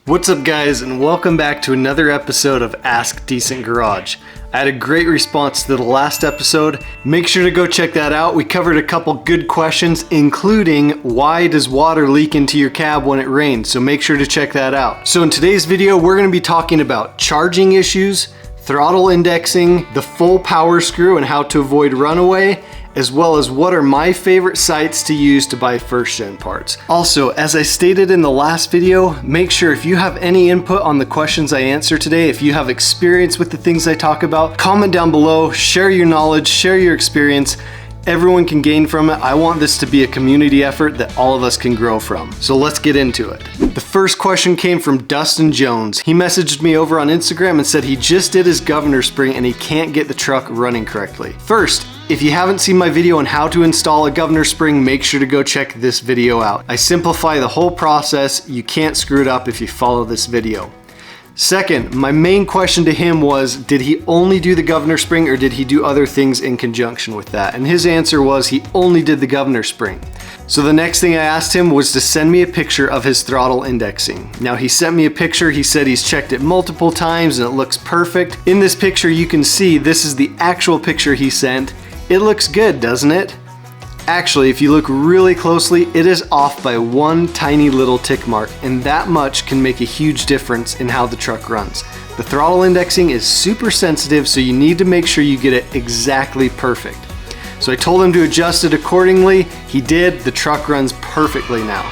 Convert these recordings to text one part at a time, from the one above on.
What's up guys, and welcome back to another episode of Ask Decent Garage. I had a great response to the last episode. Make sure to go check that out. We covered a couple good questions, including why does water leak into your cab when it rains? So make sure to check that out. So in today's video, we're gonna be talking about charging issues, throttle indexing, the full power screw and how to avoid runaway, as well as what are my favorite sites to use to buy first-gen parts. Also, as I stated in the last video, make sure if you have any input on the questions I answer today, if you have experience with the things I talk about, comment down below, share your knowledge, share your experience. Everyone can gain from it. I want this to be a community effort that all of us can grow from. So let's get into it. The first question came from Dustin Jones. He messaged me over on Instagram and said he just did his governor spring and he can't get the truck running correctly. First, if you haven't seen my video on how to install a governor spring, make sure to go check this video out. I simplify the whole process. You can't screw it up if you follow this video. Second, my main question to him was, did he only do the governor spring or did he do other things in conjunction with that? And his answer was he only did the governor spring. So the next thing I asked him was to send me a picture of his throttle indexing. Now he sent me a picture, he said he's checked it multiple times and it looks perfect. In this picture you can see this is the actual picture he sent. It looks good, doesn't it? Actually, if you look really closely, it is off by one tiny little tick mark, and that much can make a huge difference in how the truck runs. The throttle indexing is super sensitive, so you need to make sure you get it exactly perfect. So I told him to adjust it accordingly. He did. The truck runs perfectly now.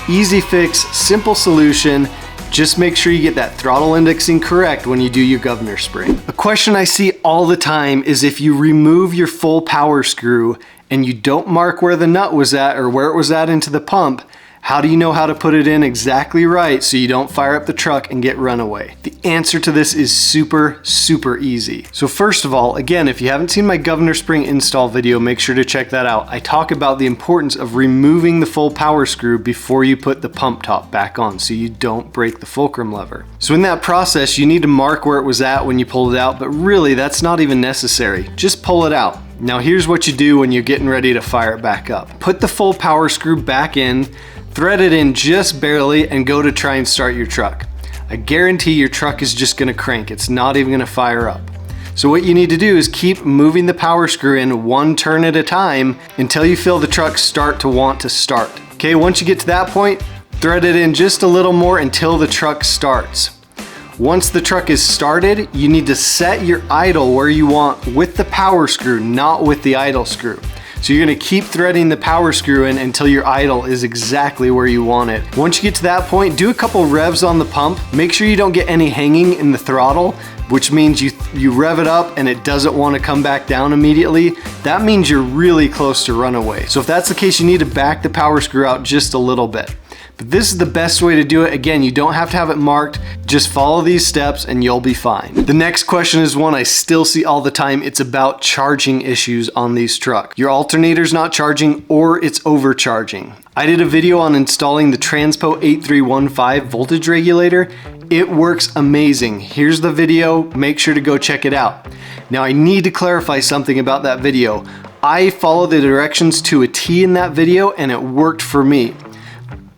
Easy fix, simple solution. Just make sure you get that throttle indexing correct when you do your governor spring. A question I see all the time is if you remove your full power screw and you don't mark where the nut was at or where it was at into the pump, how do you know how to put it in exactly right so you don't fire up the truck and get runaway? The answer to this is super easy. So first of all, again, if you haven't seen my governor spring install video, make sure to check that out. I talk about the importance of removing the full power screw before you put the pump top back on so you don't break the fulcrum lever. So in that process, you need to mark where it was at when you pulled it out, but really that's not even necessary. Just pull it out. Now here's what you do when you're getting ready to fire it back up. Put the full power screw back in, thread it in just barely, and go to try and start your truck. I guarantee your truck is just gonna crank. It's not even gonna fire up. So what you need to do is keep moving the power screw in one turn at a time until you feel the truck start to want to start. Okay, once you get to that point, thread it in just a little more until the truck starts. Once the truck is started, you need to set your idle where you want with the power screw, not with the idle screw. So you're gonna keep threading the power screw in until your idle is exactly where you want it. Once you get to that point, do a couple revs on the pump. Make sure you don't get any hanging in the throttle, which means you rev it up and it doesn't want to come back down immediately. That means you're really close to runaway. So if that's the case, you need to back the power screw out just a little bit. But this is the best way to do it. Again, you don't have to have it marked. Just follow these steps and you'll be fine. The next question is one I still see all the time. It's about charging issues on these trucks. Your alternator's not charging or it's overcharging. I did a video on installing the Transpo 8315 voltage regulator. It works amazing. Here's the video. Make sure to go check it out. Now I need to clarify something about that video. I followed the directions to a T in that video and it worked for me.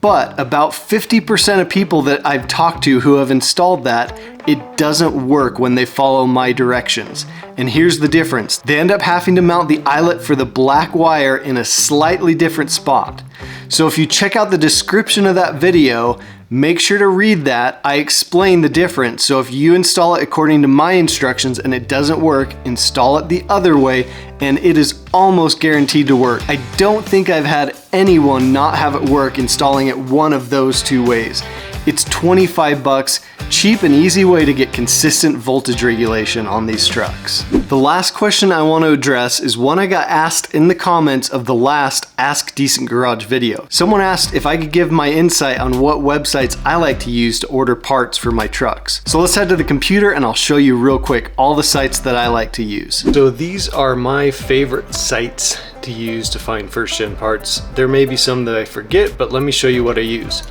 But about 50% of people that I've talked to who have installed that, it doesn't work when they follow my directions. And here's the difference. They end up having to mount the eyelet for the black wire in a slightly different spot. So if you check out the description of that video, make sure to read that. I explain the difference. So if you install it according to my instructions and it doesn't work, install it the other way and it is almost guaranteed to work. I don't think I've had anyone not have it work installing it one of those two ways. It's 25 bucks, cheap and easy way to get consistent voltage regulation on these trucks. The last question I want to address is one I got asked in the comments of the last Ask Decent Garage video. Someone asked if I could give my insight on what websites I like to use to order parts for my trucks. So let's head to the computer and I'll show you real quick all the sites that I like to use. So these are my favorite sites to use to find first-gen parts. There may be some that I forget, but let me show you what I use.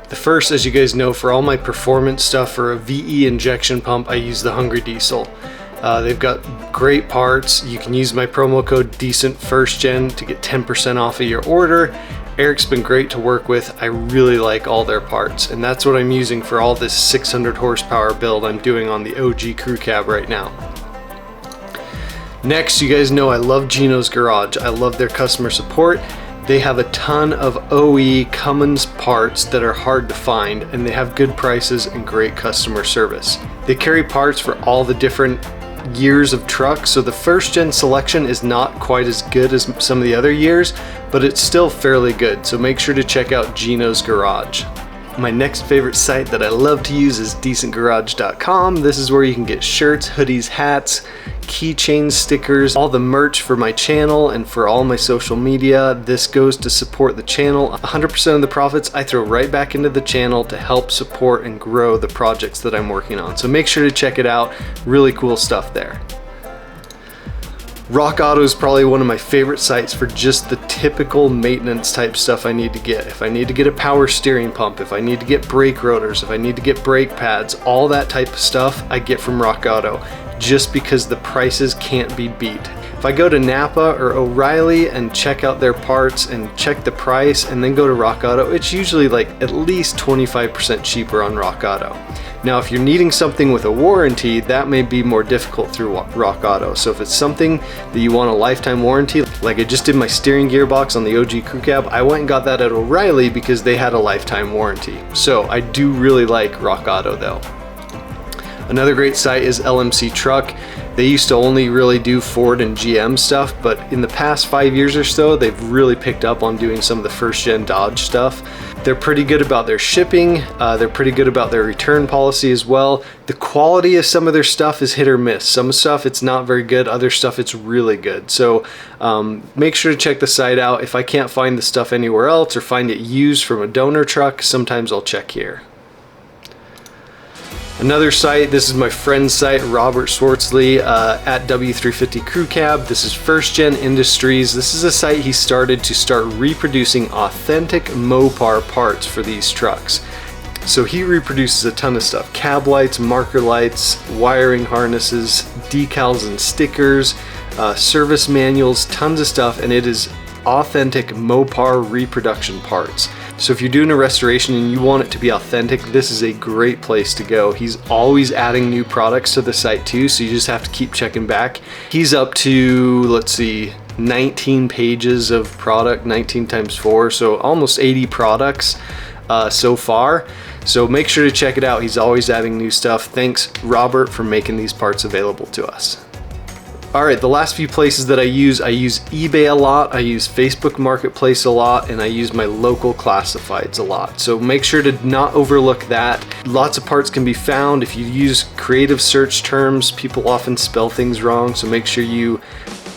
The first, as you guys know, for all my performance stuff for a VE injection pump, I use the Hungry Diesel. They've got great parts. You can use my promo code DECENT1STGen to get 10% off of your order. Eric's been great to work with. I really like all their parts, and that's what I'm using for all this 600 horsepower build I'm doing on the OG crew cab right now. Next, you guys know I love Gino's Garage. I love their customer support. They have a ton of OE Cummins parts that are hard to find, and they have good prices and great customer service. They carry parts for all the different years of trucks, so the first gen selection is not quite as good as some of the other years, but it's still fairly good, so make sure to check out Gino's Garage. My next favorite site that I love to use is decentgarage.com. This is where you can get shirts, hoodies, hats, keychains, stickers, all the merch for my channel and for all my social media. This goes to support the channel. 100% of the profits I throw right back into the channel to help support and grow the projects that I'm working on. So make sure to check it out. Really cool stuff there. Rock Auto is probably one of my favorite sites for just the typical maintenance type stuff I need to get. If I need to get a power steering pump, if I need to get brake rotors, if I need to get brake pads, all that type of stuff I get from Rock Auto, just because the prices can't be beat. If I go to Napa or O'Reilly and check out their parts and check the price and then go to Rock Auto, it's usually like at least 25% cheaper on Rock Auto. Now, if you're needing something with a warranty, that may be more difficult through Rock Auto. So if it's something that you want a lifetime warranty, like I just did my steering gearbox on the OG crew cab, I went and got that at O'Reilly because they had a lifetime warranty. So I do really like Rock Auto though. Another great site is LMC Truck. They used to only really do Ford and GM stuff, but in the past 5 years or so, they've really picked up on doing some of the first gen Dodge stuff. They're pretty good about their shipping. They're pretty good about their return policy as well. The quality of some of their stuff is hit or miss. Some stuff it's not very good, other stuff it's really good. So make sure to check the site out. If I can't find the stuff anywhere else or find it used from a donor truck, sometimes I'll check here. Another site, this is my friend's site, Robert Swartzley at W350 Crew Cab. This is First Gen Industries. This is a site he started to start reproducing authentic Mopar parts for these trucks. So he reproduces a ton of stuff: cab lights, marker lights, wiring harnesses, decals and stickers, service manuals, tons of stuff, and it is authentic Mopar reproduction parts. So if you're doing a restoration and you want it to be authentic, this is a great place to go. He's always adding new products to the site too, so you just have to keep checking back. He's up to, let's see, 19 pages of product, 19 times 4, so almost 80 products so far. So make sure to check it out. He's always adding new stuff. Thanks, Robert, for making these parts available to us. All right, the last few places that I use eBay a lot, I use Facebook Marketplace a lot, and I use my local classifieds a lot. So make sure to not overlook that. Lots of parts can be found. If you use creative search terms, people often spell things wrong, so make sure you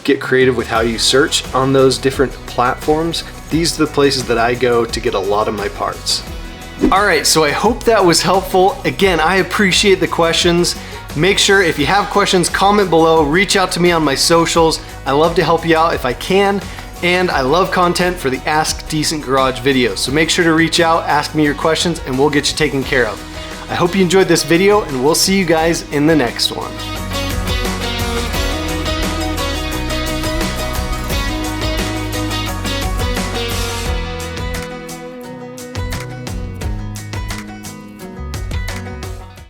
get creative with how you search on those different platforms. These are the places that I go to get a lot of my parts. All right, so I hope that was helpful. Again, I appreciate the questions. Make sure if you have questions, comment below, reach out to me on my socials. I love to help you out if I can, and I love content for the Ask Decent Garage videos. So make sure to reach out, ask me your questions, and we'll get you taken care of. I hope you enjoyed this video, and we'll see you guys in the next one.